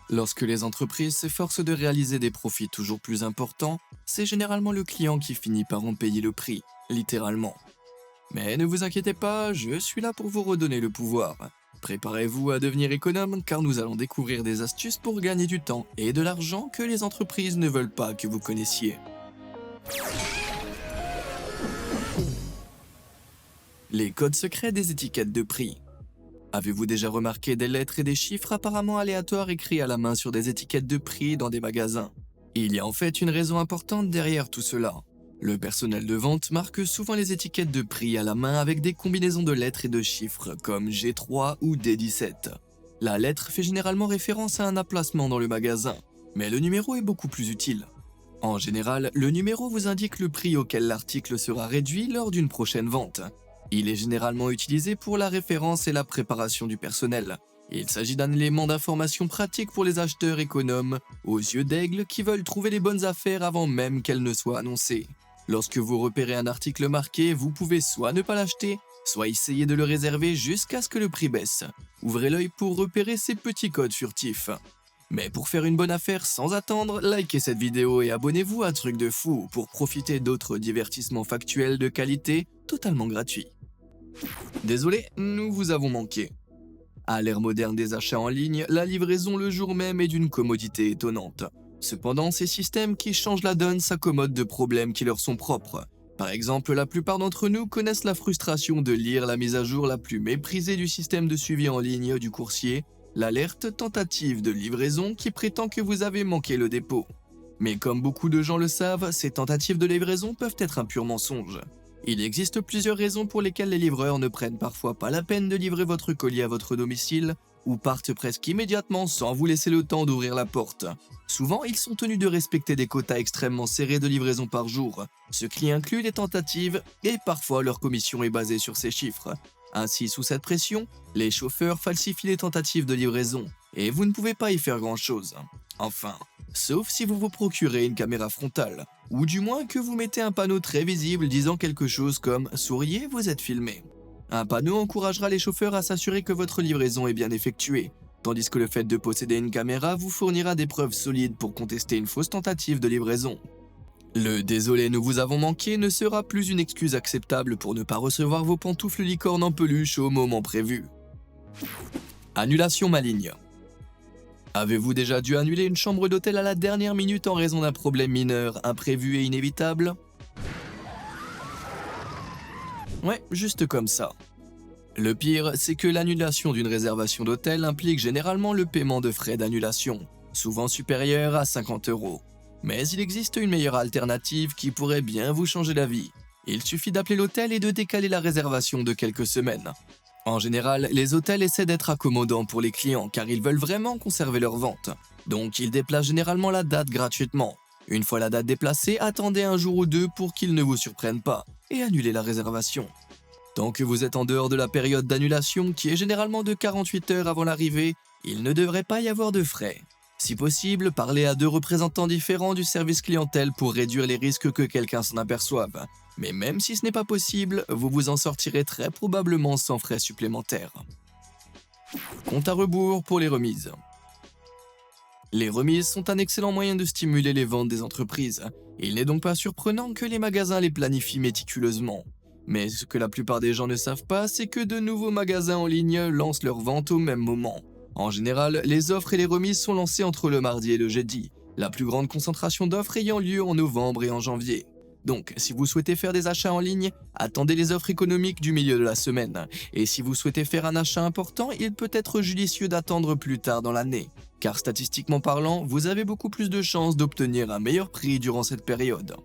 Lorsque les entreprises s'efforcent de réaliser des profits toujours plus importants, c'est généralement le client qui finit par en payer le prix, littéralement. Mais ne vous inquiétez pas, je suis là pour vous redonner le pouvoir. Préparez-vous à devenir économe car nous allons découvrir des astuces pour gagner du temps et de l'argent que les entreprises ne veulent pas que vous connaissiez. Les codes secrets des étiquettes de prix. Avez-vous déjà remarqué des lettres et des chiffres apparemment aléatoires écrits à la main sur des étiquettes de prix dans des magasins? Il y a en fait une raison importante derrière tout cela. Le personnel de vente marque souvent les étiquettes de prix à la main avec des combinaisons de lettres et de chiffres comme G3 ou D17. La lettre fait généralement référence à un emplacement dans le magasin, mais le numéro est beaucoup plus utile. En général, le numéro vous indique le prix auquel l'article sera réduit lors d'une prochaine vente. Il est généralement utilisé pour la référence et la préparation du personnel. Il s'agit d'un élément d'information pratique pour les acheteurs économes, aux yeux d'aigle qui veulent trouver les bonnes affaires avant même qu'elles ne soient annoncées. Lorsque vous repérez un article marqué, vous pouvez soit ne pas l'acheter, soit essayer de le réserver jusqu'à ce que le prix baisse. Ouvrez l'œil pour repérer ces petits codes furtifs. Mais pour faire une bonne affaire sans attendre, likez cette vidéo et abonnez-vous à Truc de Fou pour profiter d'autres divertissements factuels de qualité totalement gratuits. Désolé, nous vous avons manqué. À l'ère moderne des achats en ligne, la livraison le jour même est d'une commodité étonnante. Cependant, ces systèmes qui changent la donne s'accommodent de problèmes qui leur sont propres. Par exemple, la plupart d'entre nous connaissent la frustration de lire la mise à jour la plus méprisée du système de suivi en ligne du coursier, l'alerte tentative de livraison qui prétend que vous avez manqué le dépôt. Mais comme beaucoup de gens le savent, ces tentatives de livraison peuvent être un pur mensonge. Il existe plusieurs raisons pour lesquelles les livreurs ne prennent parfois pas la peine de livrer votre colis à votre domicile ou partent presque immédiatement sans vous laisser le temps d'ouvrir la porte. Souvent, ils sont tenus de respecter des quotas extrêmement serrés de livraison par jour, ce qui inclut les tentatives et parfois leur commission est basée sur ces chiffres. Ainsi, sous cette pression, les chauffeurs falsifient les tentatives de livraison et vous ne pouvez pas y faire grand-chose. Enfin, sauf si vous vous procurez une caméra frontale, ou du moins que vous mettez un panneau très visible disant quelque chose comme « Souriez, vous êtes filmé ». Un panneau encouragera les chauffeurs à s'assurer que votre livraison est bien effectuée, tandis que le fait de posséder une caméra vous fournira des preuves solides pour contester une fausse tentative de livraison. Le « désolé, nous vous avons manqué » ne sera plus une excuse acceptable pour ne pas recevoir vos pantoufles licornes en peluche au moment prévu. Annulation maligne. Avez-vous déjà dû annuler une chambre d'hôtel à la dernière minute en raison d'un problème mineur, imprévu et inévitable? Ouais, juste comme ça. Le pire, c'est que l'annulation d'une réservation d'hôtel implique généralement le paiement de frais d'annulation, souvent supérieurs à 50 €. Mais il existe une meilleure alternative qui pourrait bien vous changer la vie. Il suffit d'appeler l'hôtel et de décaler la réservation de quelques semaines. En général, les hôtels essaient d'être accommodants pour les clients car ils veulent vraiment conserver leur vente. Donc ils déplacent généralement la date gratuitement. Une fois la date déplacée, attendez un jour ou deux pour qu'ils ne vous surprennent pas et annulez la réservation. Tant que vous êtes en dehors de la période d'annulation qui est généralement de 48 heures avant l'arrivée, il ne devrait pas y avoir de frais. Si possible, parlez à 2 représentants différents du service clientèle pour réduire les risques que quelqu'un s'en aperçoive. Mais même si ce n'est pas possible, vous vous en sortirez très probablement sans frais supplémentaires. Compte à rebours pour les remises. Les remises sont un excellent moyen de stimuler les ventes des entreprises. Il n'est donc pas surprenant que les magasins les planifient méticuleusement. Mais ce que la plupart des gens ne savent pas, c'est que de nouveaux magasins en ligne lancent leurs ventes au même moment. En général, les offres et les remises sont lancées entre le mardi et le jeudi, la plus grande concentration d'offres ayant lieu en novembre et en janvier. Donc, si vous souhaitez faire des achats en ligne, attendez les offres économiques du milieu de la semaine. Et si vous souhaitez faire un achat important, il peut être judicieux d'attendre plus tard dans l'année. Car statistiquement parlant, vous avez beaucoup plus de chances d'obtenir un meilleur prix durant cette période.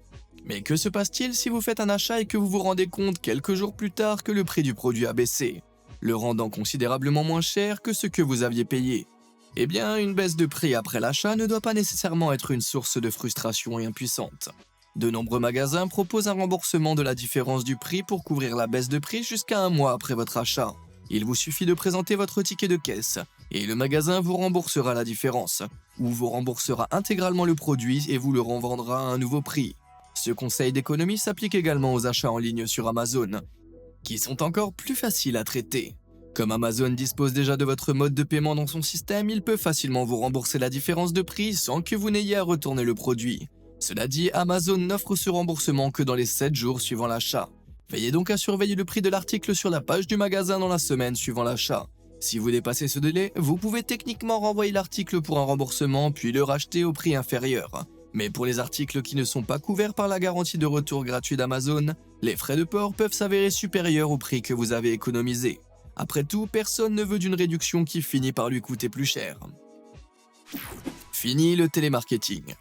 Mais que se passe-t-il si vous faites un achat et que vous vous rendez compte quelques jours plus tard que le prix du produit a baissé, le rendant considérablement moins cher que ce que vous aviez payé? Eh bien, une baisse de prix après l'achat ne doit pas nécessairement être une source de frustration et impuissante. De nombreux magasins proposent un remboursement de la différence du prix pour couvrir la baisse de prix jusqu'à un mois après votre achat. Il vous suffit de présenter votre ticket de caisse et le magasin vous remboursera la différence, ou vous remboursera intégralement le produit et vous le revendra à un nouveau prix. Ce conseil d'économie s'applique également aux achats en ligne sur Amazon, qui sont encore plus faciles à traiter. Comme Amazon dispose déjà de votre mode de paiement dans son système, il peut facilement vous rembourser la différence de prix sans que vous n'ayez à retourner le produit. Cela dit, Amazon n'offre ce remboursement que dans les 7 jours suivant l'achat. Veillez donc à surveiller le prix de l'article sur la page du magasin dans la semaine suivant l'achat. Si vous dépassez ce délai, vous pouvez techniquement renvoyer l'article pour un remboursement puis le racheter au prix inférieur. Mais pour les articles qui ne sont pas couverts par la garantie de retour gratuit d'Amazon, les frais de port peuvent s'avérer supérieurs au prix que vous avez économisé. Après tout, personne ne veut d'une réduction qui finit par lui coûter plus cher. Fini le télémarketing.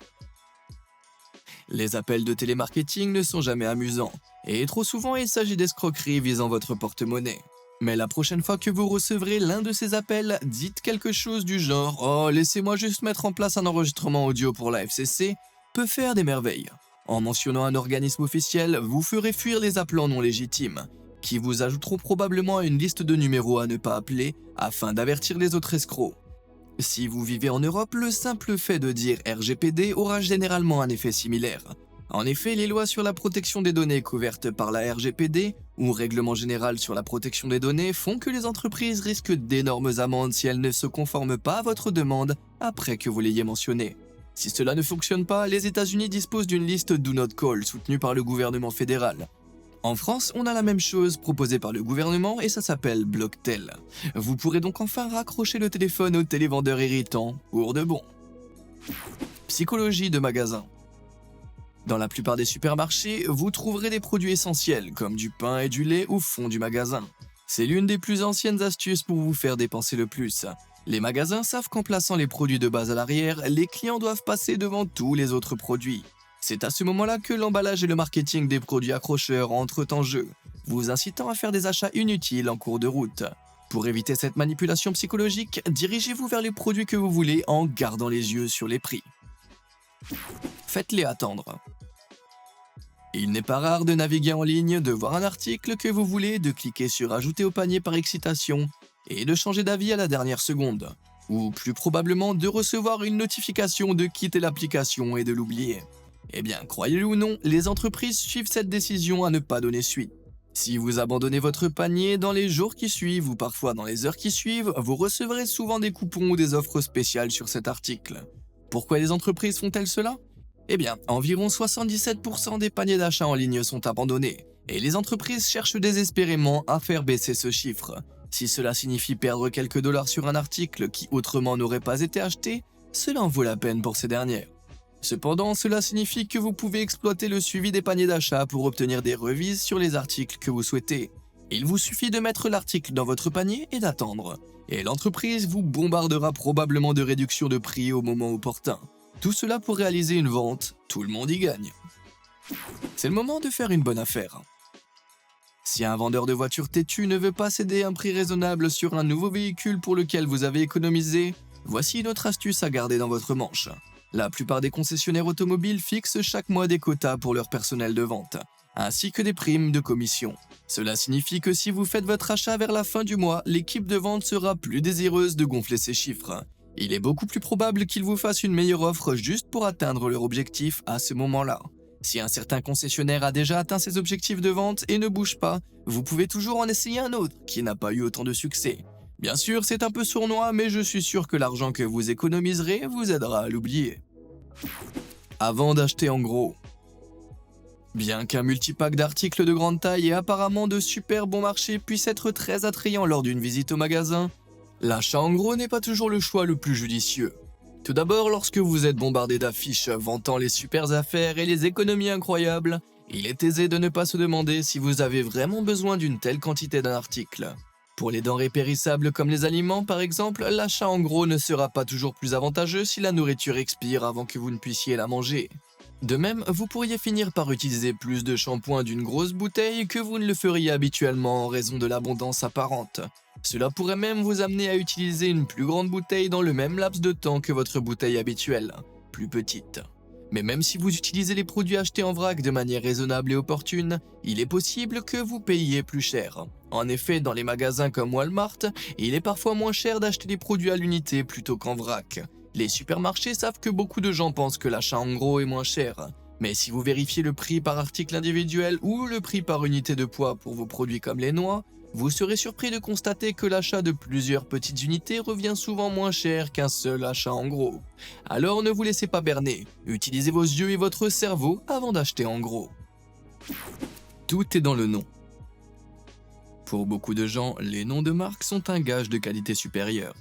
Les appels de télémarketing ne sont jamais amusants, et trop souvent il s'agit d'escroqueries visant votre porte-monnaie. Mais la prochaine fois que vous recevrez l'un de ces appels, dites quelque chose du genre « Oh, laissez-moi juste mettre en place un enregistrement audio pour la FCC » peut faire des merveilles. En mentionnant un organisme officiel, vous ferez fuir les appelants non légitimes, qui vous ajouteront probablement à une liste de numéros à ne pas appeler afin d'avertir les autres escrocs. Si vous vivez en Europe, le simple fait de dire RGPD aura généralement un effet similaire. En effet, les lois sur la protection des données couvertes par la RGPD, ou Règlement général sur la protection des données, font que les entreprises risquent d'énormes amendes si elles ne se conforment pas à votre demande après que vous l'ayez mentionné. Si cela ne fonctionne pas, les États-Unis disposent d'une liste Do Not Call soutenue par le gouvernement fédéral. En France, on a la même chose proposée par le gouvernement et ça s'appelle Blocktel. Vous pourrez donc enfin raccrocher le téléphone au télévendeur irritant, pour de bon. Psychologie de magasin. Dans la plupart des supermarchés, vous trouverez des produits essentiels comme du pain et du lait au fond du magasin. C'est l'une des plus anciennes astuces pour vous faire dépenser le plus. Les magasins savent qu'en plaçant les produits de base à l'arrière, les clients doivent passer devant tous les autres produits. C'est à ce moment-là que l'emballage et le marketing des produits accrocheurs entrent en jeu, vous incitant à faire des achats inutiles en cours de route. Pour éviter cette manipulation psychologique, dirigez-vous vers les produits que vous voulez en gardant les yeux sur les prix. Faites-les attendre. Il n'est pas rare de naviguer en ligne, de voir un article que vous voulez, de cliquer sur « Ajouter au panier » par excitation et de changer d'avis à la dernière seconde. Ou plus probablement de recevoir une notification de quitter l'application et de l'oublier. Eh bien, croyez-le ou non, les entreprises suivent cette décision à ne pas donner suite. Si vous abandonnez votre panier dans les jours qui suivent ou parfois dans les heures qui suivent, vous recevrez souvent des coupons ou des offres spéciales sur cet article. Pourquoi les entreprises font-elles cela ? Eh bien, environ 77% des paniers d'achat en ligne sont abandonnés, et les entreprises cherchent désespérément à faire baisser ce chiffre. Si cela signifie perdre quelques dollars sur un article qui autrement n'aurait pas été acheté, cela en vaut la peine pour ces dernières. Cependant, cela signifie que vous pouvez exploiter le suivi des paniers d'achat pour obtenir des revises sur les articles que vous souhaitez. Il vous suffit de mettre l'article dans votre panier et d'attendre. Et l'entreprise vous bombardera probablement de réductions de prix au moment opportun. Tout cela pour réaliser une vente, tout le monde y gagne. C'est le moment de faire une bonne affaire. Si un vendeur de voitures têtu ne veut pas céder un prix raisonnable sur un nouveau véhicule pour lequel vous avez économisé, voici une autre astuce à garder dans votre manche. La plupart des concessionnaires automobiles fixent chaque mois des quotas pour leur personnel de vente, ainsi que des primes de commission. Cela signifie que si vous faites votre achat vers la fin du mois, l'équipe de vente sera plus désireuse de gonfler ses chiffres. Il est beaucoup plus probable qu'ils vous fassent une meilleure offre juste pour atteindre leur objectif à ce moment-là. Si un certain concessionnaire a déjà atteint ses objectifs de vente et ne bouge pas, vous pouvez toujours en essayer un autre qui n'a pas eu autant de succès. Bien sûr, c'est un peu sournois, mais je suis sûr que l'argent que vous économiserez vous aidera à l'oublier. Avant d'acheter en gros. Bien qu'un multipack d'articles de grande taille et apparemment de super bon marché puisse être très attrayant lors d'une visite au magasin, l'achat en gros n'est pas toujours le choix le plus judicieux. Tout d'abord, lorsque vous êtes bombardé d'affiches vantant les super affaires et les économies incroyables, il est aisé de ne pas se demander si vous avez vraiment besoin d'une telle quantité d'un article. Pour les denrées périssables comme les aliments par exemple, l'achat en gros ne sera pas toujours plus avantageux si la nourriture expire avant que vous ne puissiez la manger. De même, vous pourriez finir par utiliser plus de shampoing d'une grosse bouteille que vous ne le feriez habituellement en raison de l'abondance apparente. Cela pourrait même vous amener à utiliser une plus grande bouteille dans le même laps de temps que votre bouteille habituelle, plus petite. Mais même si vous utilisez les produits achetés en vrac de manière raisonnable et opportune, il est possible que vous payiez plus cher. En effet, dans les magasins comme Walmart, il est parfois moins cher d'acheter des produits à l'unité plutôt qu'en vrac. Les supermarchés savent que beaucoup de gens pensent que l'achat en gros est moins cher. Mais si vous vérifiez le prix par article individuel ou le prix par unité de poids pour vos produits comme les noix, Vous serez surpris de constater que l'achat de plusieurs petites unités revient souvent moins cher qu'un seul achat en gros. Alors ne vous laissez pas berner, utilisez vos yeux et votre cerveau avant d'acheter en gros. Tout est dans le nom. Pour beaucoup de gens, les noms de marque sont un gage de qualité supérieure.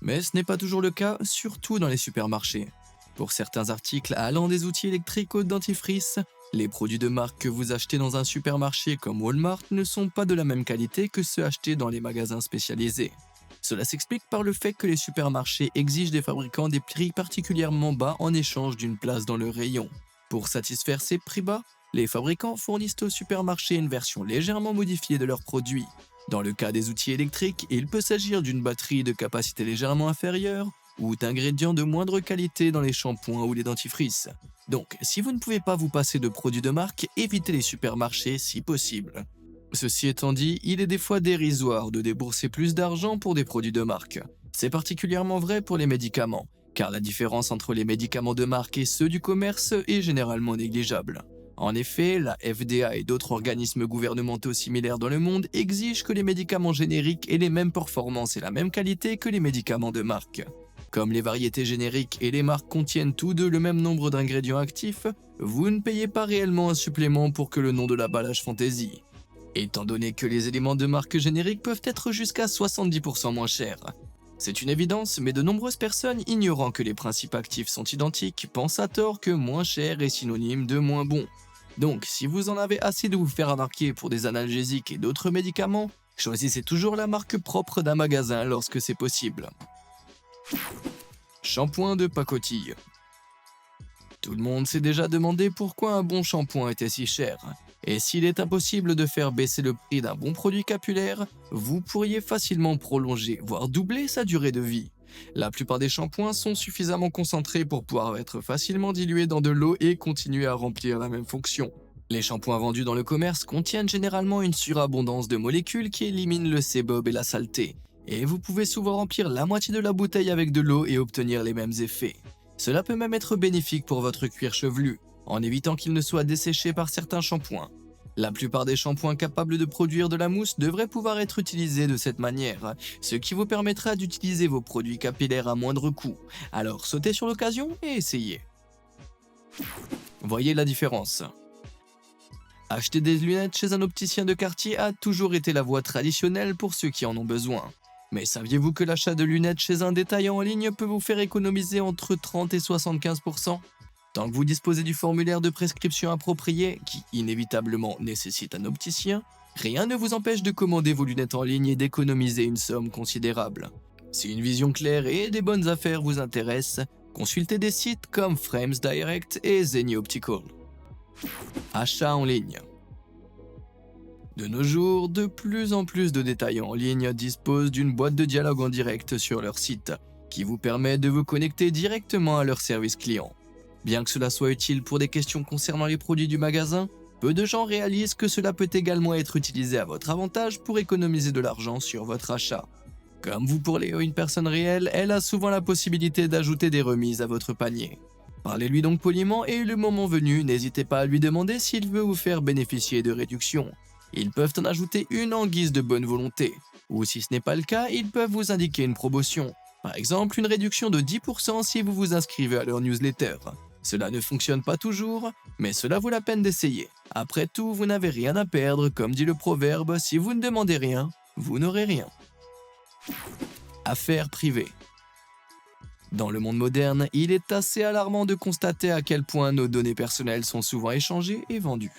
Mais ce n'est pas toujours le cas, surtout dans les supermarchés. Pour certains articles allant des outils électriques au dentifrice, les produits de marque que vous achetez dans un supermarché comme Walmart ne sont pas de la même qualité que ceux achetés dans les magasins spécialisés. Cela s'explique par le fait que les supermarchés exigent des fabricants des prix particulièrement bas en échange d'une place dans le rayon. Pour satisfaire ces prix bas, les fabricants fournissent aux supermarchés une version légèrement modifiée de leurs produits. Dans le cas des outils électriques, il peut s'agir d'une batterie de capacité légèrement inférieure ou d'ingrédients de moindre qualité dans les shampoings ou les dentifrices. Donc, si vous ne pouvez pas vous passer de produits de marque, évitez les supermarchés si possible. Ceci étant dit, il est des fois dérisoire de débourser plus d'argent pour des produits de marque. C'est particulièrement vrai pour les médicaments, car la différence entre les médicaments de marque et ceux du commerce est généralement négligeable. En effet, la FDA et d'autres organismes gouvernementaux similaires dans le monde exigent que les médicaments génériques aient les mêmes performances et la même qualité que les médicaments de marque. Comme les variétés génériques et les marques contiennent tous deux le même nombre d'ingrédients actifs, vous ne payez pas réellement un supplément pour que le nom de l'emballage fantaisie. Étant donné que les éléments de marque générique peuvent être jusqu'à 70% moins chers. C'est une évidence, mais de nombreuses personnes ignorant que les principes actifs sont identiques pensent à tort que moins cher est synonyme de moins bon. Donc, si vous en avez assez de vous faire remarquer pour des analgésiques et d'autres médicaments, choisissez toujours la marque propre d'un magasin lorsque c'est possible. Shampoing de pacotille. Tout le monde s'est déjà demandé pourquoi un bon shampoing était si cher. Et s'il est impossible de faire baisser le prix d'un bon produit capillaire, vous pourriez facilement prolonger, voire doubler sa durée de vie. La plupart des shampoings sont suffisamment concentrés pour pouvoir être facilement dilués dans de l'eau et continuer à remplir la même fonction. Les shampoings vendus dans le commerce contiennent généralement une surabondance de molécules qui éliminent le sébum et la saleté, et vous pouvez souvent remplir la moitié de la bouteille avec de l'eau et obtenir les mêmes effets. Cela peut même être bénéfique pour votre cuir chevelu, en évitant qu'il ne soit desséché par certains shampoings. La plupart des shampoings capables de produire de la mousse devraient pouvoir être utilisés de cette manière, ce qui vous permettra d'utiliser vos produits capillaires à moindre coût. Alors sautez sur l'occasion et essayez. Voyez la différence. Acheter des lunettes chez un opticien de quartier a toujours été la voie traditionnelle pour ceux qui en ont besoin. Mais saviez-vous que l'achat de lunettes chez un détaillant en ligne peut vous faire économiser entre 30 et 75%? Tant que vous disposez du formulaire de prescription approprié, qui inévitablement nécessite un opticien, rien ne vous empêche de commander vos lunettes en ligne et d'économiser une somme considérable. Si une vision claire et des bonnes affaires vous intéressent, consultez des sites comme Frames Direct et Zenni Optical. Achat en ligne. De nos jours, de plus en plus de détaillants en ligne disposent d'une boîte de dialogue en direct sur leur site, qui vous permet de vous connecter directement à leur service client. Bien que cela soit utile pour des questions concernant les produits du magasin, peu de gens réalisent que cela peut également être utilisé à votre avantage pour économiser de l'argent sur votre achat. Comme vous parlez à une personne réelle, elle a souvent la possibilité d'ajouter des remises à votre panier. Parlez-lui donc poliment et le moment venu, n'hésitez pas à lui demander s'il veut vous faire bénéficier de réductions. Ils peuvent en ajouter une en guise de bonne volonté, ou si ce n'est pas le cas, ils peuvent vous indiquer une promotion. Par exemple, une réduction de 10% si vous vous inscrivez à leur newsletter. Cela ne fonctionne pas toujours, mais cela vaut la peine d'essayer. Après tout, vous n'avez rien à perdre, comme dit le proverbe, si vous ne demandez rien, vous n'aurez rien. Affaires privées. Dans le monde moderne, il est assez alarmant de constater à quel point nos données personnelles sont souvent échangées et vendues.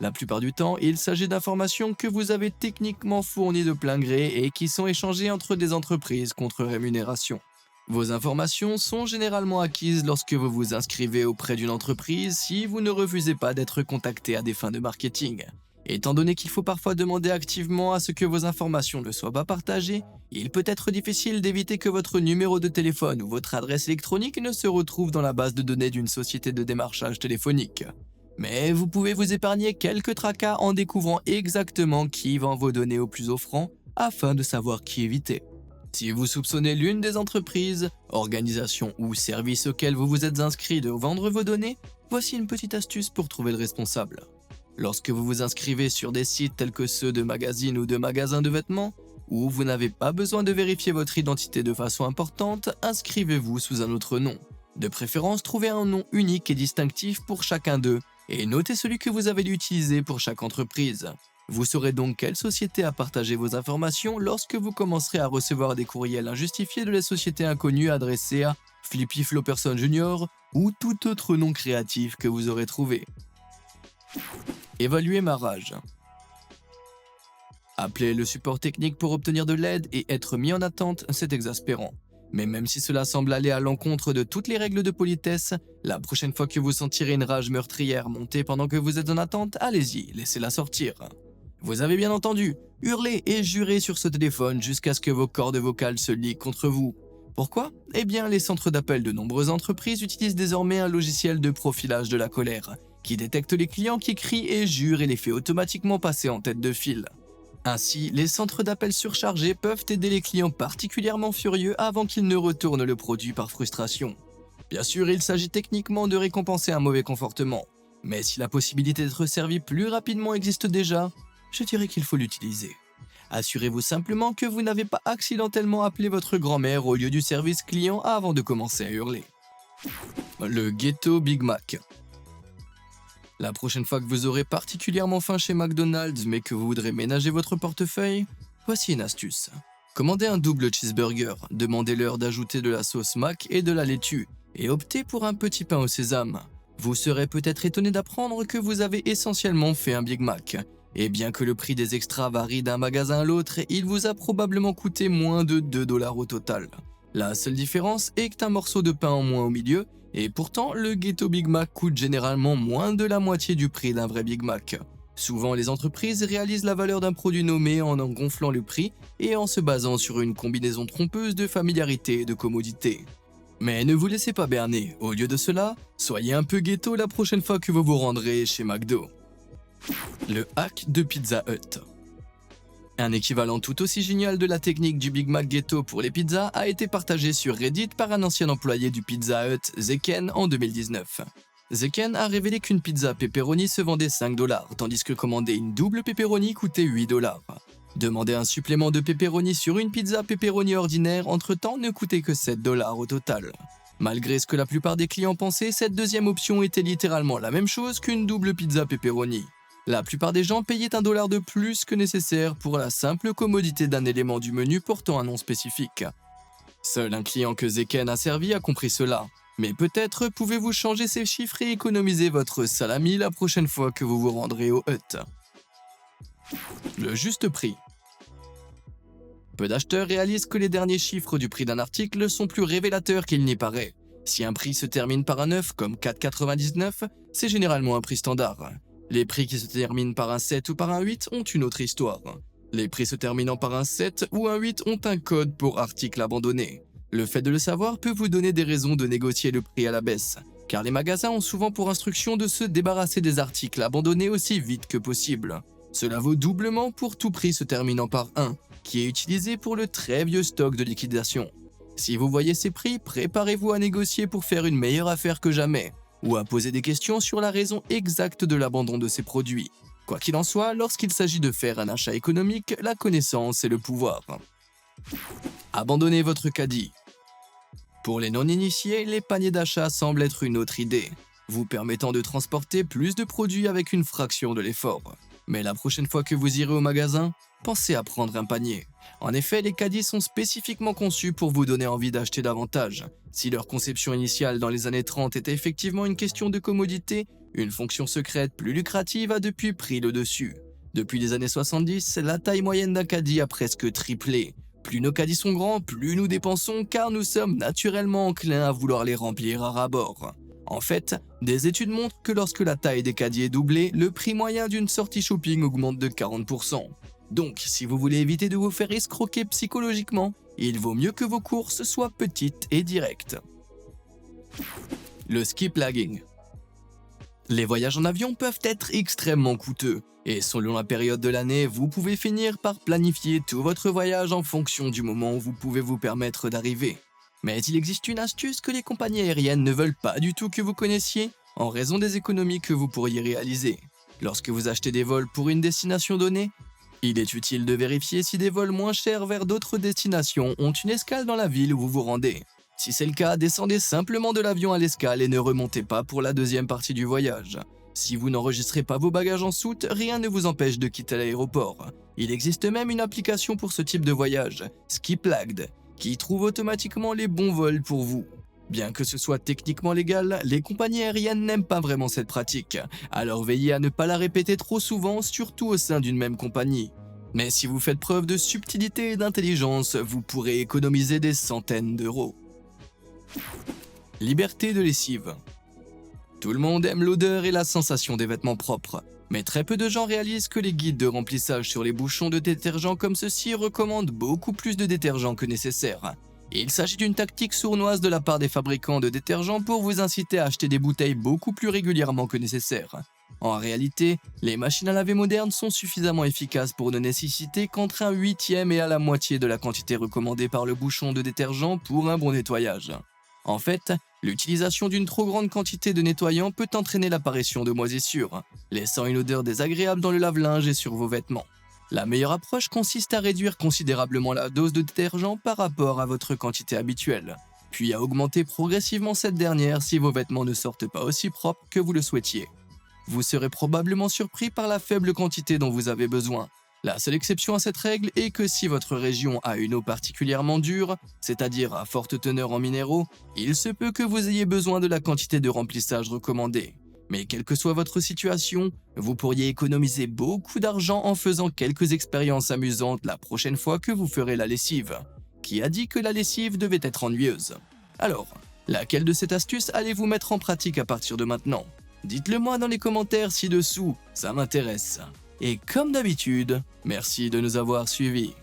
La plupart du temps, il s'agit d'informations que vous avez techniquement fournies de plein gré et qui sont échangées entre des entreprises contre rémunération. Vos informations sont généralement acquises lorsque vous vous inscrivez auprès d'une entreprise si vous ne refusez pas d'être contacté à des fins de marketing. Étant donné qu'il faut parfois demander activement à ce que vos informations ne soient pas partagées, il peut être difficile d'éviter que votre numéro de téléphone ou votre adresse électronique ne se retrouve dans la base de données d'une société de démarchage téléphonique. Mais vous pouvez vous épargner quelques tracas en découvrant exactement qui vend vos données au plus offrant afin de savoir qui éviter. Si vous soupçonnez l'une des entreprises, organisations ou services auxquels vous vous êtes inscrit de vendre vos données, voici une petite astuce pour trouver le responsable. Lorsque vous vous inscrivez sur des sites tels que ceux de magazines ou de magasins de vêtements, où vous n'avez pas besoin de vérifier votre identité de façon importante, inscrivez-vous sous un autre nom. De préférence, trouvez un nom unique et distinctif pour chacun d'eux, et notez celui que vous avez utilisé pour chaque entreprise. Vous saurez donc quelle société a partagé vos informations lorsque vous commencerez à recevoir des courriels injustifiés de la société inconnue adressés à Flippy Flopperson Jr. ou tout autre nom créatif que vous aurez trouvé. Évaluer ma rage. Appeler le support technique pour obtenir de l'aide et être mis en attente, c'est exaspérant. Mais même si cela semble aller à l'encontre de toutes les règles de politesse, la prochaine fois que vous sentirez une rage meurtrière monter pendant que vous êtes en attente, allez-y, laissez-la sortir. Vous avez bien entendu, hurlez et jurez sur ce téléphone jusqu'à ce que vos cordes vocales se lient contre vous. Pourquoi? Eh bien, les centres d'appel de nombreuses entreprises utilisent désormais un logiciel de profilage de la colère, qui détecte les clients qui crient et jurent et les fait automatiquement passer en tête de file. Ainsi, les centres d'appel surchargés peuvent aider les clients particulièrement furieux avant qu'ils ne retournent le produit par frustration. Bien sûr, il s'agit techniquement de récompenser un mauvais comportement, mais si la possibilité d'être servi plus rapidement existe déjà, je dirais qu'il faut l'utiliser. Assurez-vous simplement que vous n'avez pas accidentellement appelé votre grand-mère au lieu du service client avant de commencer à hurler. Le ghetto Big Mac. La prochaine fois que vous aurez particulièrement faim chez McDonald's mais que vous voudrez ménager votre portefeuille, voici une astuce. Commandez un double cheeseburger, demandez-leur d'ajouter de la sauce Mac et de la laitue, et optez pour un petit pain au sésame. Vous serez peut-être étonné d'apprendre que vous avez essentiellement fait un Big Mac. Et bien que le prix des extras varie d'un magasin à l'autre, il vous a probablement coûté moins de 2 $ au total. La seule différence est qu'un morceau de pain en moins au milieu, et pourtant le ghetto Big Mac coûte généralement moins de la moitié du prix d'un vrai Big Mac. Souvent les entreprises réalisent la valeur d'un produit nommé en gonflant le prix et en se basant sur une combinaison trompeuse de familiarité et de commodité. Mais ne vous laissez pas berner, au lieu de cela, soyez un peu ghetto la prochaine fois que vous vous rendrez chez McDo. Le hack de Pizza Hut. Un équivalent tout aussi génial de la technique du Big Mac Ghetto pour les pizzas a été partagé sur Reddit par un ancien employé du Pizza Hut, Zeken, en 2019. Zeken a révélé qu'une pizza pepperoni se vendait 5 $, tandis que commander une double pepperoni coûtait 8 $. Demander un supplément de pepperoni sur une pizza pepperoni ordinaire entre-temps ne coûtait que 7 $ au total. Malgré ce que la plupart des clients pensaient, cette deuxième option était littéralement la même chose qu'une double pizza pepperoni. La plupart des gens payaient 1 $ de plus que nécessaire pour la simple commodité d'un élément du menu portant un nom spécifique. Seul un client que Zeken a servi a compris cela, mais peut-être pouvez-vous changer ces chiffres et économiser votre salami la prochaine fois que vous vous rendrez au Hut. Le juste prix. Peu d'acheteurs réalisent que les derniers chiffres du prix d'un article sont plus révélateurs qu'il n'y paraît. Si un prix se termine par un 9 comme 4,99, c'est généralement un prix standard. Les prix qui se terminent par un 7 ou par un 8 ont une autre histoire. Les prix se terminant par un 7 ou un 8 ont un code pour article abandonné. Le fait de le savoir peut vous donner des raisons de négocier le prix à la baisse, car les magasins ont souvent pour instruction de se débarrasser des articles abandonnés aussi vite que possible. Cela vaut doublement pour tout prix se terminant par 1, qui est utilisé pour le très vieux stock de liquidation. Si vous voyez ces prix, préparez-vous à négocier pour faire une meilleure affaire que jamais, ou à poser des questions sur la raison exacte de l'abandon de ces produits. Quoi qu'il en soit, lorsqu'il s'agit de faire un achat économique, la connaissance est le pouvoir. Abandonnez votre caddie. Pour les non-initiés, les paniers d'achat semblent être une autre idée, vous permettant de transporter plus de produits avec une fraction de l'effort. Mais la prochaine fois que vous irez au magasin, pensez à prendre un panier. En effet, les caddies sont spécifiquement conçus pour vous donner envie d'acheter davantage. Si leur conception initiale dans les années 30 était effectivement une question de commodité, une fonction secrète plus lucrative a depuis pris le dessus. Depuis les années 70, la taille moyenne d'un caddie a presque triplé. Plus nos caddies sont grands, plus nous dépensons car nous sommes naturellement enclins à vouloir les remplir à ras-bord. En fait, des études montrent que lorsque la taille des caddies est doublée, le prix moyen d'une sortie shopping augmente de 40%. Donc, si vous voulez éviter de vous faire escroquer psychologiquement, il vaut mieux que vos courses soient petites et directes. Le skip lagging. Les voyages en avion peuvent être extrêmement coûteux, et selon la période de l'année, vous pouvez finir par planifier tout votre voyage en fonction du moment où vous pouvez vous permettre d'arriver. Mais il existe une astuce que les compagnies aériennes ne veulent pas du tout que vous connaissiez, en raison des économies que vous pourriez réaliser. Lorsque vous achetez des vols pour une destination donnée, il est utile de vérifier si des vols moins chers vers d'autres destinations ont une escale dans la ville où vous vous rendez. Si c'est le cas, descendez simplement de l'avion à l'escale et ne remontez pas pour la deuxième partie du voyage. Si vous n'enregistrez pas vos bagages en soute, rien ne vous empêche de quitter l'aéroport. Il existe même une application pour ce type de voyage, Skiplagged, qui trouve automatiquement les bons vols pour vous. Bien que ce soit techniquement légal, les compagnies aériennes n'aiment pas vraiment cette pratique, alors veillez à ne pas la répéter trop souvent, surtout au sein d'une même compagnie. Mais si vous faites preuve de subtilité et d'intelligence, vous pourrez économiser des centaines d'euros. Liberté de lessive. Tout le monde aime l'odeur et la sensation des vêtements propres, mais très peu de gens réalisent que les guides de remplissage sur les bouchons de détergent comme ceux-ci recommandent beaucoup plus de détergent que nécessaire. Il s'agit d'une tactique sournoise de la part des fabricants de détergents pour vous inciter à acheter des bouteilles beaucoup plus régulièrement que nécessaire. En réalité, les machines à laver modernes sont suffisamment efficaces pour ne nécessiter qu'entre un huitième et à la moitié de la quantité recommandée par le bouchon de détergent pour un bon nettoyage. En fait, l'utilisation d'une trop grande quantité de nettoyant peut entraîner l'apparition de moisissures, laissant une odeur désagréable dans le lave-linge et sur vos vêtements. La meilleure approche consiste à réduire considérablement la dose de détergent par rapport à votre quantité habituelle, puis à augmenter progressivement cette dernière si vos vêtements ne sortent pas aussi propres que vous le souhaitiez. Vous serez probablement surpris par la faible quantité dont vous avez besoin. La seule exception à cette règle est que si votre région a une eau particulièrement dure, c'est-à-dire à forte teneur en minéraux, il se peut que vous ayez besoin de la quantité de remplissage recommandée. Mais quelle que soit votre situation, vous pourriez économiser beaucoup d'argent en faisant quelques expériences amusantes la prochaine fois que vous ferez la lessive. Qui a dit que la lessive devait être ennuyeuse? Alors, laquelle de ces astuces allez-vous mettre en pratique à partir de maintenant? Dites-le moi dans les commentaires ci-dessous, ça m'intéresse. Et comme d'habitude, merci de nous avoir suivis.